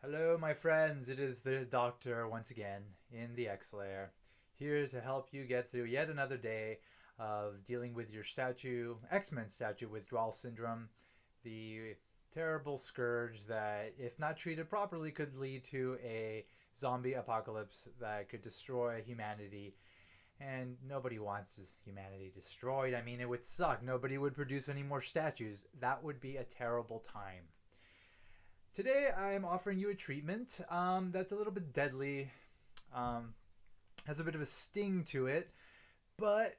Hello, my friends. It is the Doctor once again in the X Layer, here to help you get through yet another day of dealing with your X-Men statue withdrawal syndrome, the terrible scourge that, if not treated properly, could lead to a zombie apocalypse that could destroy humanity. And nobody wants humanity destroyed. I mean, it would suck. Nobody would produce any more statues. That would be a terrible time. Today, I am offering you a treatment that's a little bit deadly, um, has a bit of a sting to it, but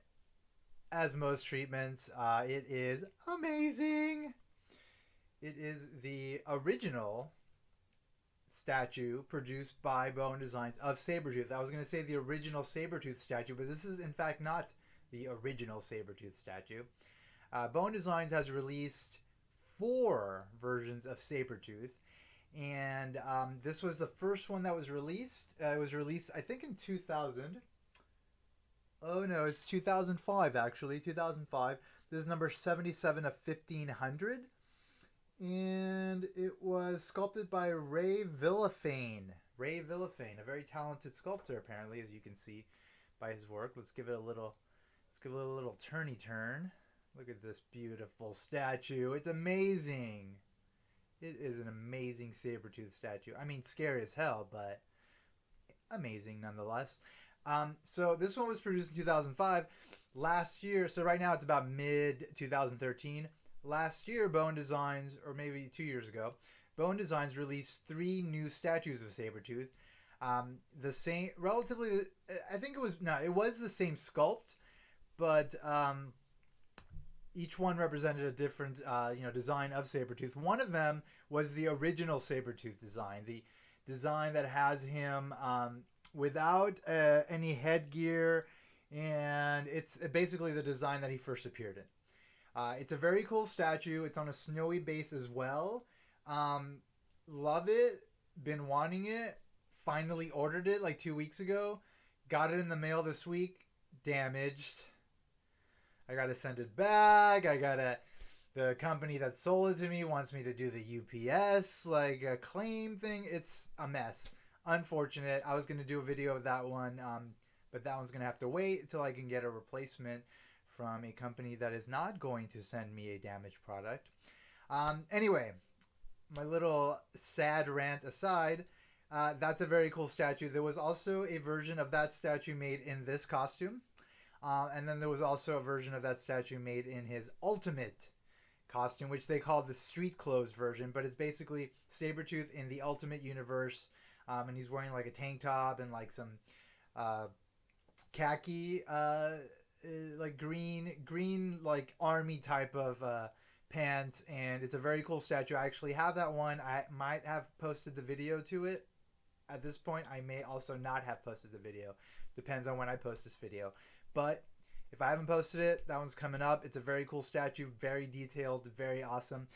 as most treatments, it is amazing. It is the original statue produced by Bowen Designs of Sabretooth. I was going to say the original Sabretooth statue, but this is in fact not the original Sabretooth statue. Bowen Designs has released four versions of Sabretooth, and this was the first one that was released. It was released, I think, in 2000. Oh no, it's 2005 actually. 2005. This is number 77 of 1500, and it was sculpted by Ray Villafane. Ray Villafane, a very talented sculptor apparently, as you can see by his work. Let's give it a little. Let's give it a little turny turn. Look at this beautiful statue. It's amazing. It is an amazing Sabretooth statue. I mean, scary as hell, but amazing nonetheless. So this one was produced in 2005. Last year, so right now it's about mid 2013. Last year, Bowen Designs, or maybe 2 years ago, Bowen Designs released three new statues of Sabretooth. The same, relatively, I think it was, no, it was the same sculpt, but each one represented a different design of Sabretooth. One of them was the original Sabretooth design, the design that has him without any headgear, and it's basically the design that he first appeared in. It's a very cool statue. It's on a snowy base as well. Um, Love it. Been wanting it. Finally ordered it like 2 weeks ago. Got it in the mail this week. Damaged. I gotta send it back. The company that sold it to me wants me to do the UPS like a claim thing. It's a mess. Unfortunate. I was gonna do a video of that one, but that one's gonna have to wait until I can get a replacement from a company that is not going to send me a damaged product. Anyway, my little sad rant aside, that's a very cool statue. There was also a version of that statue made in this costume. And then there was also a version of that statue made in his ultimate costume, which they call the street clothes version, but it's basically Sabretooth in the ultimate universe. And he's wearing like a tank top and like some uh, khaki, like green like army type of pants, and it's a very cool statue. I actually have that one. I might have posted the video to it. At this point, I may also not have posted the video. Depends on when I post this video. But if I haven't posted it, that one's coming up. It's a very cool statue, very detailed, very awesome.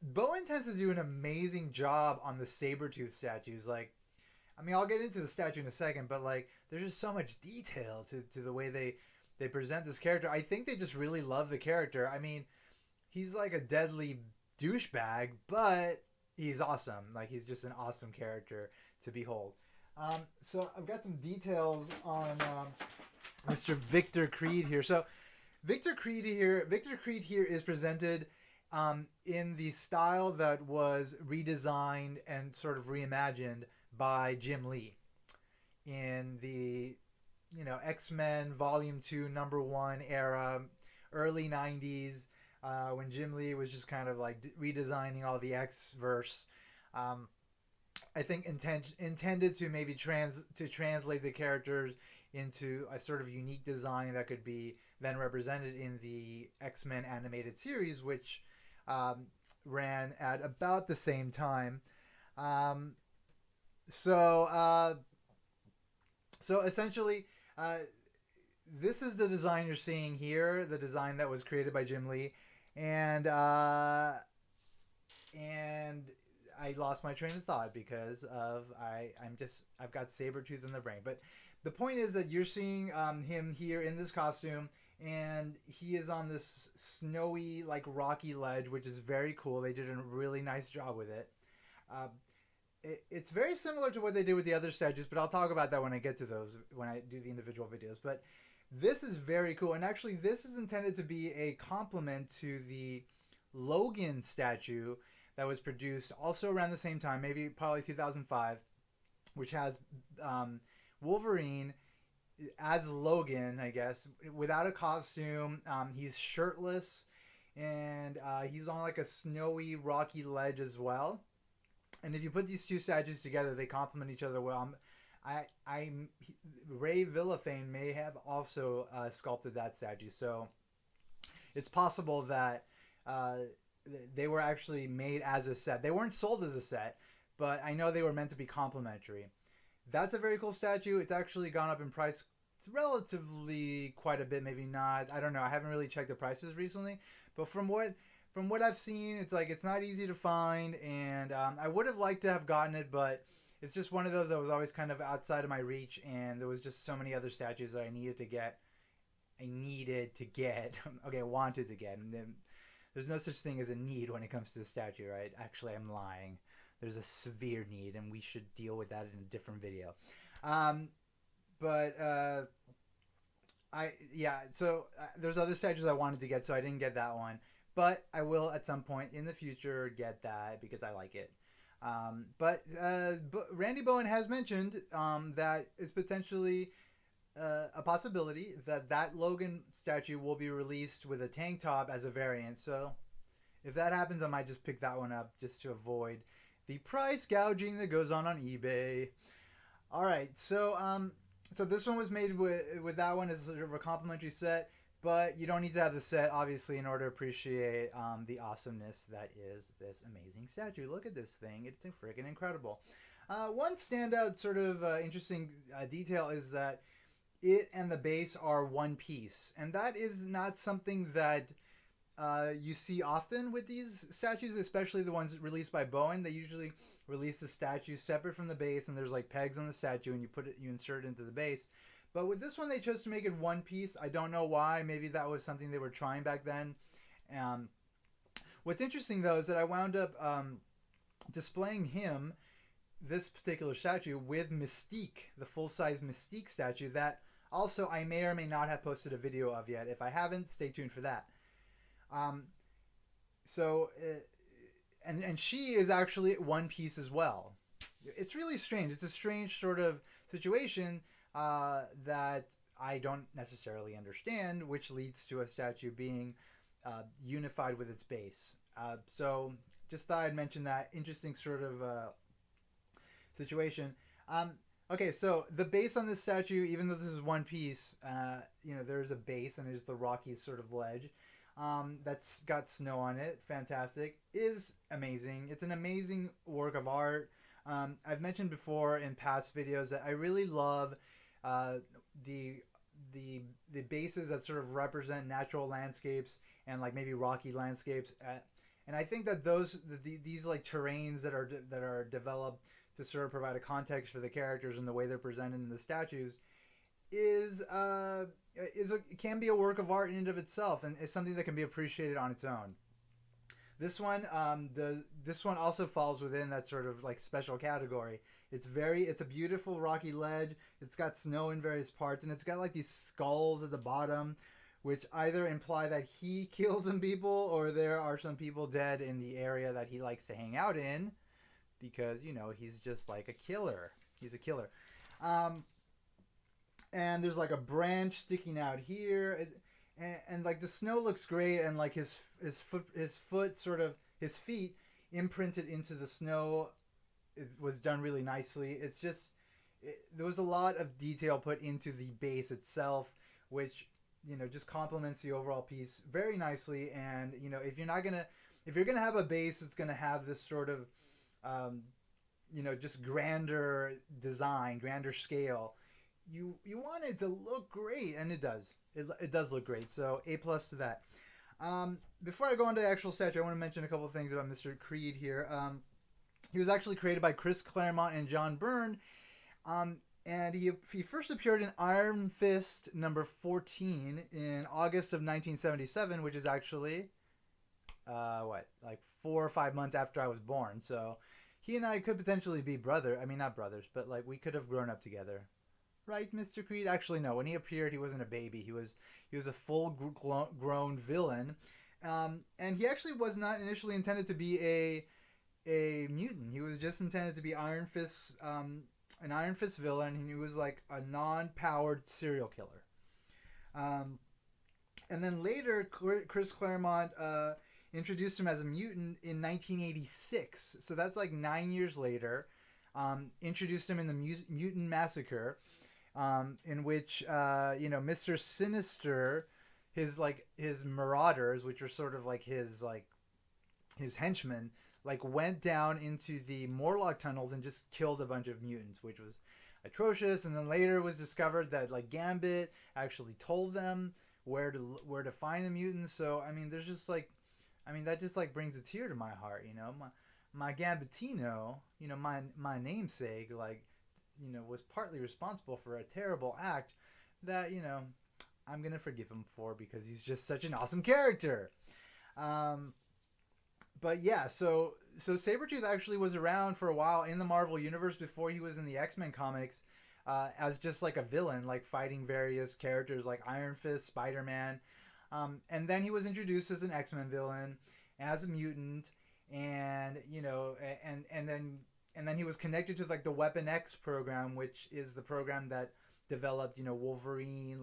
Bowen tends to do an amazing job on the Sabretooth statues. Like, I mean, I'll get into the statue in a second, but like, there's just so much detail to the way they present this character. I think they just really love the character. I mean, he's like a deadly douchebag, but he's awesome. Like, he's just an awesome character to behold. So I've got some details on Mr. Victor Creed here. So Victor Creed here is presented in the style that was redesigned and sort of reimagined by Jim Lee in the X-Men Volume 2 number 1 era, early 90s, when Jim Lee was just kind of like redesigning all the X-verse. Um, I think intended to maybe translate the characters into a sort of unique design that could be then represented in the X-Men animated series, which um, ran at about the same time. Um, so so essentially, uh, this is the design you're seeing here, the design that was created by Jim Lee, and and I lost my train of thought because of I've got Sabretooth in the brain. But the point is that you're seeing him here in this costume, and he is on this snowy, like rocky ledge, which is very cool. They did a really nice job with it. Uh, it's very similar to what they did with the other statues, but I'll talk about that when I get to those, when I do the individual videos. But this is very cool, and actually, this is intended to be a complement to the Logan statue that was produced also around the same time, maybe probably 2005, which has Wolverine as Logan, I guess, without a costume. He's shirtless, and he's on like a snowy, rocky ledge as well. And if you put these two statues together, they complement each other well. I Ray Villafane may have also sculpted that statue, so it's possible that uh, they were actually made as a set. They weren't sold as a set, but I know they were meant to be complementary. That's a very cool statue. It's actually gone up in price relatively quite a bit, maybe not. I don't know. I haven't really checked the prices recently, but from what I've seen, it's like it's not easy to find, and I would have liked to have gotten it, but it's just one of those that was always kind of outside of my reach, and there was just so many other statues that I needed to get. I needed to get. Okay, I wanted to get, and then there's no such thing as a need when it comes to the statue, right? Actually, I'm lying. There's a severe need, and we should deal with that in a different video. Um, but I yeah, so there's other statues I wanted to get, so I didn't get that one. But I will at some point in the future get that because I like it. But Randy Bowen has mentioned that it's potentially a possibility that that Logan statue will be released with a tank top as a variant. So if that happens, I might just pick that one up just to avoid the price gouging that goes on eBay. All right, so this one was made with that one as sort of a complimentary set, but you don't need to have the set obviously in order to appreciate the awesomeness that is this amazing statue. Look at this thing; it's freaking incredible. One standout sort of interesting detail is that it and the base are one piece, and that is not something that you see often with these statues, especially the ones released by Bowen. They usually release the statue separate from the base, and there's like pegs on the statue, and you insert it into the base. But with this one, they chose to make it one piece. I don't know why. Maybe that was something they were trying back then. Um, what's interesting though is that I wound up displaying him, this particular statue, with Mystique, the full-size Mystique statue that also I may or may not have posted a video of yet. If I haven't, stay tuned for that. Um, so and she is actually one piece as well. It's really strange. It's a strange sort of situation that I don't necessarily understand, which leads to a statue being unified with its base. So just thought I'd mention that interesting sort of situation. Um, okay, so the base on this statue, even though this is one piece, there's a base and there's the rocky sort of ledge that's got snow on it. Fantastic. Is amazing. It's an amazing work of art. I've mentioned before in past videos that I really love uh, the the bases that sort of represent natural landscapes and like maybe rocky landscapes. And I think that these like terrains that are developed to sort of provide a context for the characters and the way they're presented in the statues is can be a work of art in and of itself, and is something that can be appreciated on its own. This one also falls within that sort of like special category. It's a beautiful rocky ledge. It's got snow in various parts, and it's got like these skulls at the bottom, which either imply that he killed some people or there are some people dead in the area that he likes to hang out in because he's just like a killer. He's a killer. Um, and there's like a branch sticking out here, and like the snow looks great, and like his foot sort of his feet imprinted into the snow was done really nicely. There was a lot of detail put into the base itself, which just complements the overall piece very nicely. And if you're gonna have a base that's gonna have this sort of um, just grander design, grander scale, you want it to look great, and it does. It does look great. So A+ to that. Before I go on to the actual statue, I want to mention a couple of things about Mr. Creed here. He was actually created by Chris Claremont and John Byrne, and he first appeared in Iron Fist number 14 in August of 1977, which is actually like 4 or 5 months after I was born. So he and I could potentially be brother. I mean, not brothers, but like we could have grown up together, right, Mr. Creed? Actually, no. When he appeared, he wasn't a baby. He was a full grown villain, and he actually was not initially intended to be a mutant. He was just intended to be Iron Fist, an Iron Fist villain, and he was like a non-powered serial killer. Um, and then later, Chris Claremont introduced him as a mutant in 1986. So that's like 9 years later. Introduced him in the Mutant Massacre, in which Mr. Sinister, his marauders, which are sort of like his henchmen, like went down into the Morlock tunnels and just killed a bunch of mutants, which was atrocious. And then later it was discovered that like Gambit actually told them where to find the mutants. So I mean, there's just like, I mean that just like brings a tear to my heart, my Gambitino, my namesake, like was partly responsible for a terrible act that I'm gonna forgive him for because he's just such an awesome character. Um, but yeah, so Sabretooth actually was around for a while in the Marvel universe before he was in the X-Men comics, as just like a villain, like fighting various characters like Iron Fist, Spider-Man, and then he was introduced as an X-Men villain, as a mutant, and and then he was connected to like the Weapon X program, which is the program that developed Wolverine,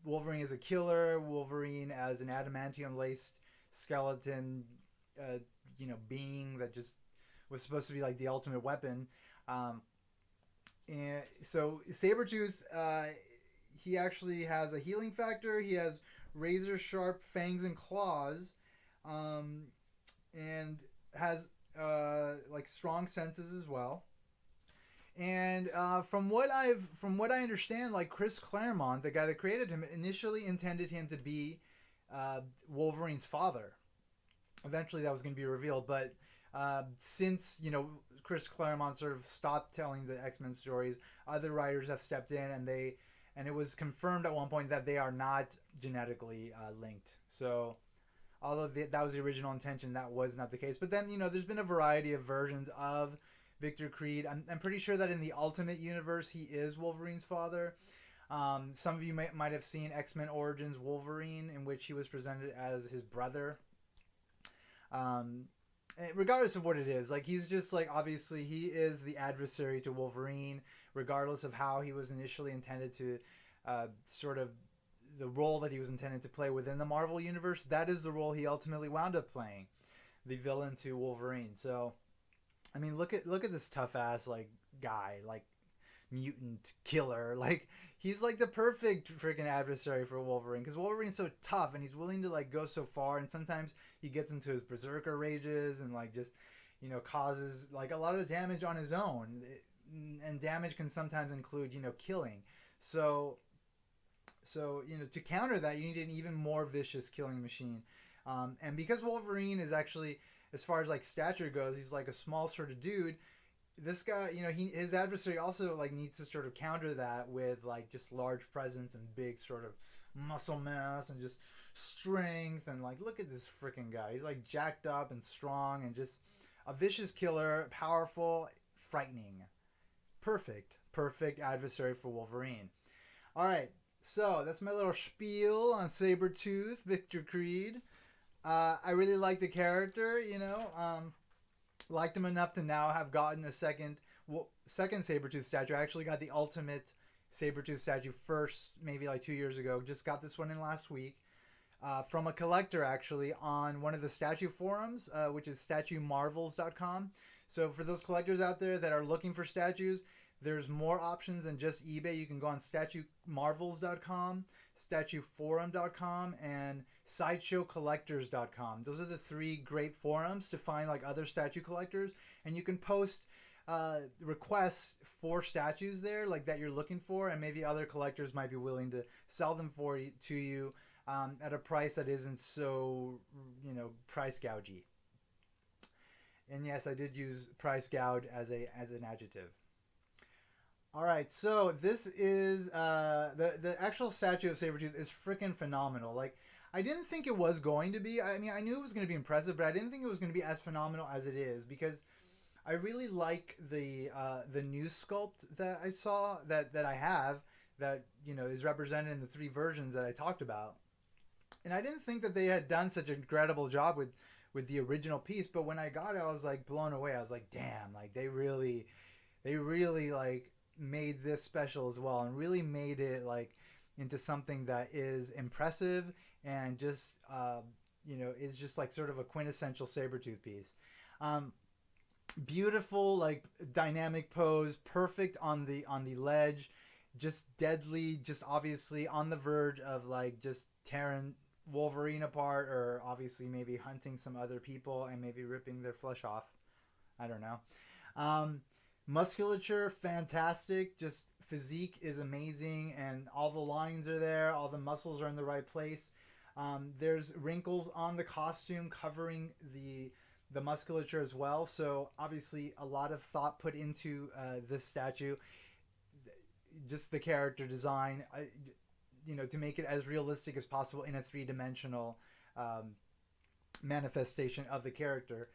Wolverine as a killer, Wolverine as an adamantium laced skeleton, being that just was supposed to be like the ultimate weapon. Um, and so Sabretooth, he actually has a healing factor. He has razor sharp fangs and claws, um, and has like strong senses as well. And from what I understand, like Chris Claremont, the guy that created him, initially intended him to be Wolverine's father. Eventually, that was going to be revealed, but uh, since Chris Claremont sort of stopped telling the X Men stories, other writers have stepped in, and it was confirmed at one point that they are not genetically linked. So although that was the original intention, that was not the case. But then there's been a variety of versions of Victor Creed. I'm pretty sure that in the Ultimate Universe he is Wolverine's father. Some of you might have seen X-Men Origins Wolverine, in which he was presented as his brother. Um, Regardless of what it is, like he's just like obviously he is the adversary to Wolverine, regardless of how he was initially intended to sort of the role that he was intended to play within the Marvel universe. That is the role he ultimately wound up playing, the villain to Wolverine. So I mean, look at this tough ass like guy, like mutant killer. Like he's like the perfect freaking adversary for Wolverine because Wolverine's so tough and he's willing to like go so far. And sometimes he gets into his berserker rages and like just causes like a lot of damage on his own. And damage can sometimes include killing. So to counter that, you need an even more vicious killing machine. And because Wolverine is actually, as far as like stature goes, he's like a small sort of dude. This guy, his adversary also like needs to sort of counter that with like just large presence and big sort of muscle mass and just strength and like look at this freaking guy. He's like jacked up and strong and just a vicious killer, powerful, frightening. Perfect adversary for Wolverine. All right, so that's my little spiel on Sabretooth, Victor Creed. I really like the character, liked him enough to now have gotten a second Sabretooth statue. I actually got the ultimate Sabretooth statue first, maybe like 2 years ago. Just got this one in last week. From a collector actually on one of the statue forums, which is statuemarvels.com. So for those collectors out there that are looking for statues, there's more options than just eBay. You can go on statuemarvels.com, statueforum.com, and sideshowcollectors.com. Those are the three great forums to find like other statue collectors, and you can post requests for statues there, like that you're looking for, and maybe other collectors might be willing to sell them to you at a price that isn't so price gougy. And yes, I did use price gouge as an adjective. All right, so this is the actual statue of Sabretooth is freaking phenomenal. Like I didn't think it was going to be. I mean, I knew it was going to be impressive, but I didn't think it was going to be as phenomenal as it is because I really like the new sculpt that I saw that I have that is represented in the three versions that I talked about. And I didn't think that they had done such an incredible job with the original piece, but when I got it, I was like blown away. I was like, damn, like they really like made this special as well, and really made it like into something that is impressive and just is just like sort of a quintessential Sabretooth piece. Um, Beautiful like dynamic pose, perfect on the ledge, just deadly, just obviously on the verge of like just tearing Wolverine apart, or obviously maybe hunting some other people and maybe ripping their flesh off. I don't know. um, Musculature, fantastic. Just physique is amazing, and all the lines are there. All the muscles are in the right place. There's wrinkles on the costume covering the musculature as well. So obviously, a lot of thought put into this statue. Just the character design, to make it as realistic as possible in a three-dimensional um, manifestation of the character.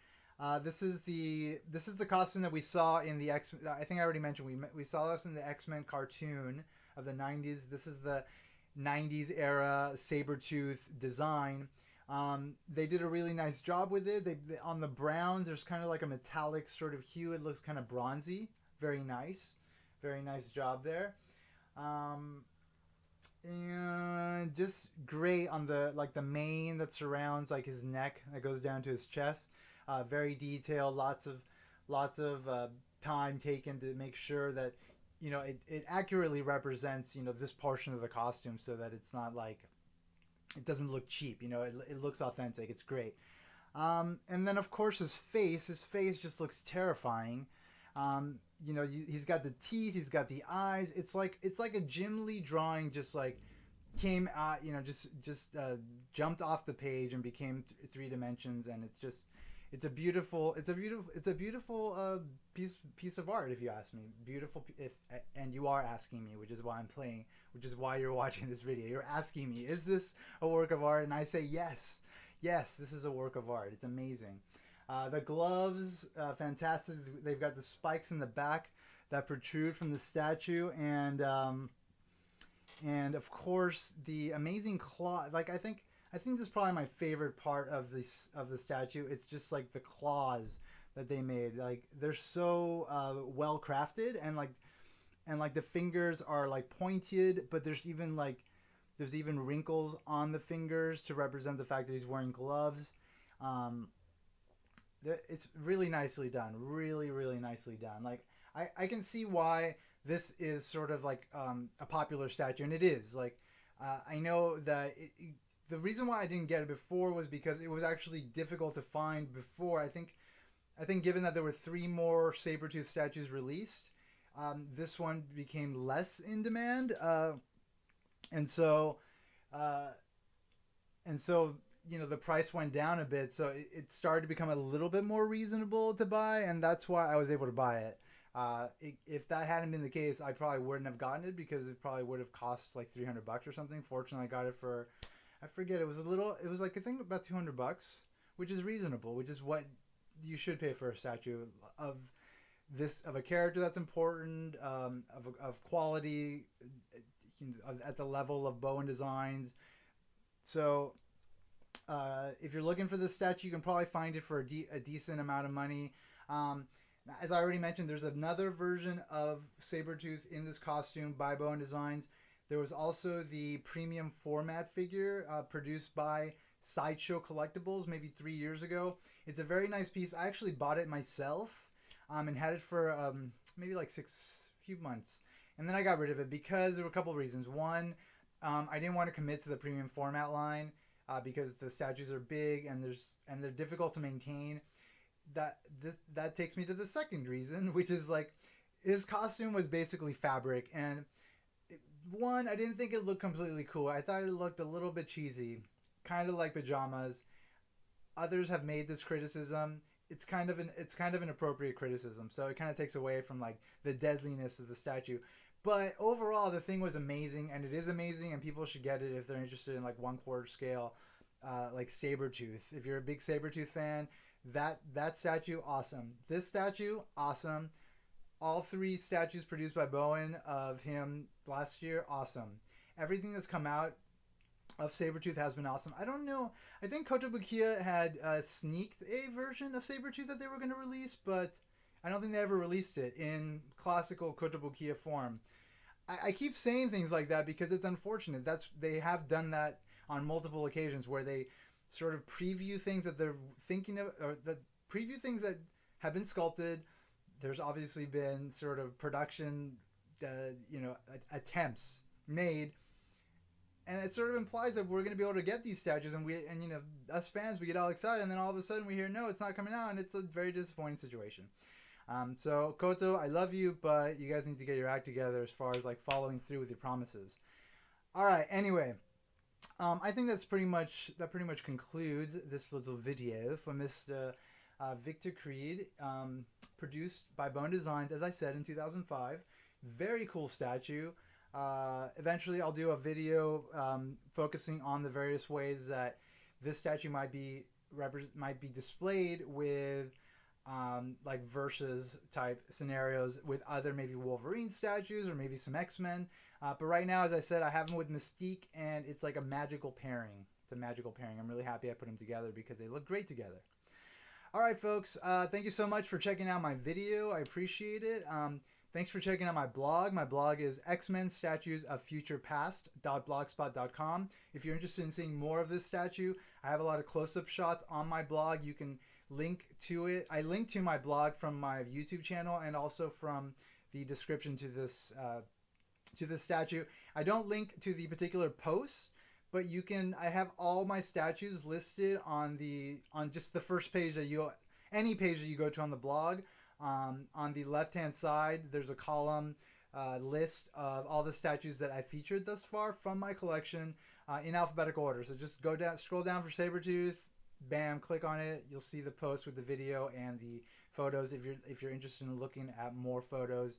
This is the costume that we saw in the X. I think I already mentioned we saw this in the X-Men cartoon of the '90s. This is the '90s era Sabretooth design. They did a really nice job with it. On the browns, there's kind of like a metallic sort of hue. It looks kind of bronzy. Very nice, very nice job there. Um, and just great on the like the mane that surrounds like his neck that goes down to his chest. Very detailed. Lots of time taken to make sure that it accurately represents this portion of the costume, so that it's not like it doesn't look cheap. It looks authentic. It's great. And then of course his face just looks terrifying. He's got the teeth, he's got the eyes. It's like a Jim Lee drawing, just like came just jumped off the page and became three dimensions, and it's a beautiful piece of art, if you ask me. Beautiful, if and you are asking me, which is why I'm playing, which is why you're watching this video. You're asking me, is this a work of art? And I say yes. Yes, this is a work of art. It's amazing. The gloves, fantastic. They've got the spikes in the back that protrude from the statue, and of course the amazing claw. Like I think this is probably my favorite part of the statue. It's just like the claws that they made. Like they're so well crafted, and like the fingers are like pointed, but there's even wrinkles on the fingers to represent the fact that he's wearing gloves. Um, it's really nicely done. Really, really nicely done. Like I can see why this is sort of like a popular statue, and it is. Like I know that the reason why I didn't get it before was because it was actually difficult to find before. I think given that there were three more Sabretooth statues released, this one became less in demand, and so uh, and so the price went down a bit, so it started to become a little bit more reasonable to buy, and that's why I was able to buy it. If that hadn't been the case, I probably wouldn't have gotten it, because it probably would have cost like $300 or something. Fortunately, I got it for, I forget, it was like I think about $200, which is reasonable, which is what you should pay for a statue of of a character that's important, of quality, at the level of Bowen Designs. So if you're looking for this statue, you can probably find it for a decent amount of money. Um, as I already mentioned, there's another version of Sabretooth in this costume by Bowen Designs. There was also the premium format figure produced by Sideshow Collectibles maybe 3 years ago. It's a very nice piece. I actually bought it myself, and had it for maybe like few months. And then I got rid of it because there were a couple of reasons. One, I didn't want to commit to the premium format line, because the statues are big, and they're difficult to maintain. That takes me to the second reason, which is like his costume was basically fabric, and one, I didn't think it looked completely cool. I thought it looked a little bit cheesy, kind of like pajamas. Others have made this criticism. It's kind of an appropriate criticism. So it kind of takes away from like the deadliness of the statue. But overall, the thing was amazing, and it is amazing, and people should get it if they're interested in like 1/4 scale, like Sabretooth. If you're a big Sabretooth fan, That statue, awesome. This statue, awesome. All three statues produced by Bowen of him last year, awesome. Everything that's come out of Sabretooth has been awesome. I don't know. I think Kotobukiya had sneaked a version of Sabretooth that they were going to release, but I don't think they ever released it in classical Kotobukiya form. I keep saying things like that because it's unfortunate. They have done that on multiple occasions where they sort of preview things that they're thinking of, or the preview things that have been sculpted. There's obviously been sort of production, attempts made, and it sort of implies that we're going to be able to get these statues, and us fans, we get all excited, and then all of a sudden we hear no, it's not coming out, and it's a very disappointing situation. So Koto, I love you, but you guys need to get your act together as far as like following through with your promises. All right. Anyway, I think that pretty much concludes this little video for Mr. Victor Creed, produced by Bone Designs, as I said, in 2005. Very cool statue. Eventually, I'll do a video focusing on the various ways that this statue might be displayed with like versus type scenarios with other maybe Wolverine statues or maybe some X-Men. But right now, as I said, I have them with Mystique, and it's like a magical pairing. It's a magical pairing. I'm really happy I put them together because they look great together. All right, folks. Thank you so much for checking out my video. I appreciate it. Thanks for checking out my blog. My blog is X-Men Statues of Future Past.blogspot.com. If you're interested in seeing more of this statue, I have a lot of close-up shots on my blog. You can link to it. I link to my blog from my YouTube channel and also from the description to this statue. I don't link to the particular post, but you can. I have all my statues listed on just the first page any page that you go to on the blog. On the left-hand side, there's a column list of all the statues that I featured thus far from my collection in alphabetical order. So just go down, scroll down for Sabretooth, bam, click on it. You'll see the post with the video and the photos if you're interested in looking at more photos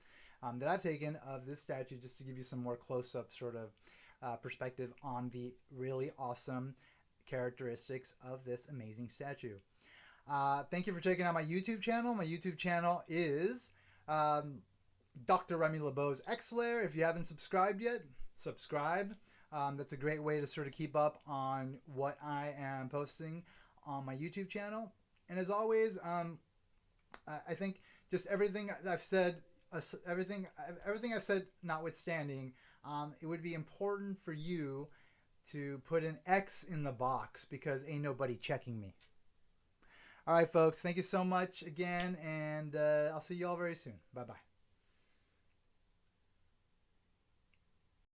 that I've taken of this statue, just to give you some more close-up sort of perspective on the really awesome characteristics of this amazing statue. Thank you for checking out my YouTube channel. My YouTube channel is Dr. Remy LeBeau's X-Lair. If you haven't subscribed yet, subscribe. That's a great way to sort of keep up on what I am posting on my YouTube channel. And as always, I think just everything I've said, everything I've said notwithstanding, it would be important for you to put an X in the box because ain't nobody checking me. All right, folks. Thank you so much again, and I'll see you all very soon. Bye-bye.